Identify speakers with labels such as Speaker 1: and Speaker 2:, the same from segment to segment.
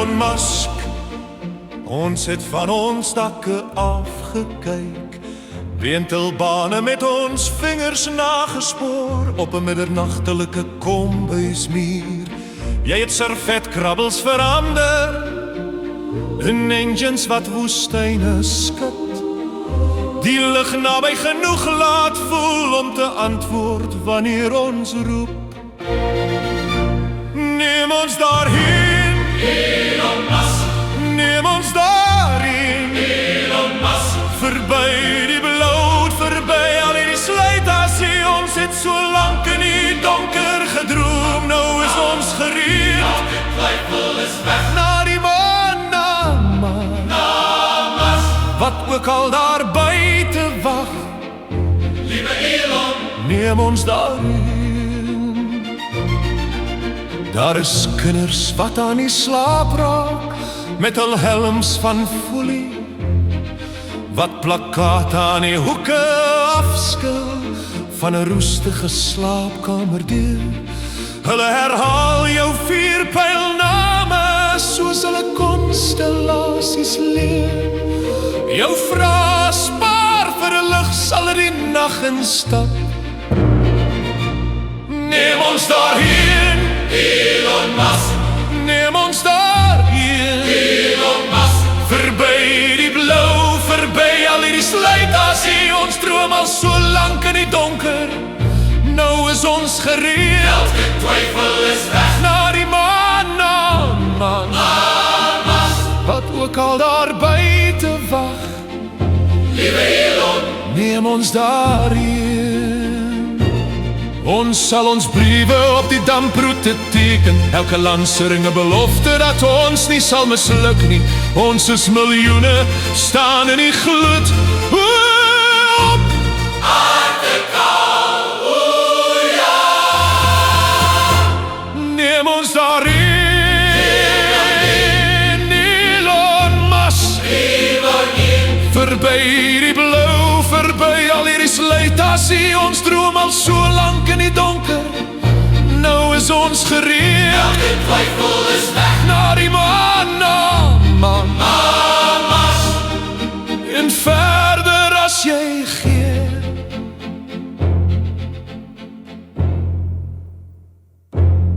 Speaker 1: Elon Musk. Ons het van ons dakke afgekyk, wentelbane met ons vingers nagespoor op 'n middernagtelike kombuismuur. Jy het servetkrabbels verander in engines wat woestyne skud. Die lug naby genoeg laat voel om te antwoord wanneer ons roep. Neem ons daarheen,
Speaker 2: Elon Musk,
Speaker 1: neem ons daarheen,
Speaker 2: Elon Musk,
Speaker 1: verby die bloot, verby al die slytasie. Ons het so lank in die donker gedroom, nou is ons gereed.
Speaker 2: elke twyfel is weg.
Speaker 1: Na die maan, na
Speaker 2: Mars,
Speaker 1: wat ook al daar buite wag,
Speaker 2: liewe Elon,
Speaker 1: neem ons daarheen. Daar is kinders wat aan die slaap raak, met hul helms van folie, wat plakate aan die hoeke afskil van 'n roestige slaapkamerdeur. Hulle herhaal jou 4 pylname soos hulle konstellasies leer. Jou vrae spaar vir 'n lig, sal er die nag instap. Neem ons daarheen,
Speaker 2: Elon Musk,
Speaker 1: neem ons daarheen,
Speaker 2: Elon Musk,
Speaker 1: verby die blou, verby al die slytasie. Ons droom al so lank in die donker, nou is ons gereed.
Speaker 2: elke twyfel is weg.
Speaker 1: Na die maan, na
Speaker 2: Mars,
Speaker 1: wat ook al daar buite wag,
Speaker 2: liewe Elon,
Speaker 1: neem ons daarheen. Ons sal ons briewe op die damproete teken, elke lansering 'n belofte dat ons nie sal misluk nie. Ons is miljoene, staan in die gloed. Op
Speaker 2: aarde kou, o ja,
Speaker 1: neem ons daarheen, Elon Musk. Verby die blou, verby al hierdie slytasie. Ons droom al so lank in die donker, nou is ons gereed.
Speaker 2: elke twyfel is weg.
Speaker 1: Na die maan, na
Speaker 2: Mars,
Speaker 1: en verder as jy gee.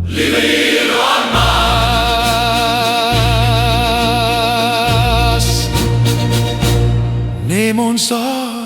Speaker 2: liewe Elon
Speaker 1: Neem ons daar.